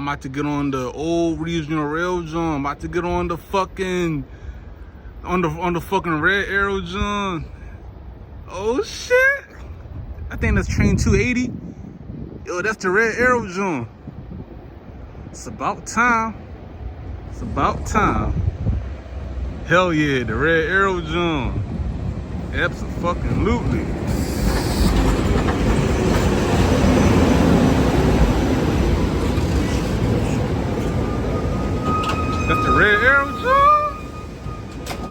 about to get on the old regional rail joint. I'm about to get on the fucking on the fucking red arrow joint. Oh shit! I think that's train 280. Yo, that's the red arrow joint. It's about time. It's about time. Hell yeah, the red arrow joint. Abso-fucking-lutely. That's the red arrow joint.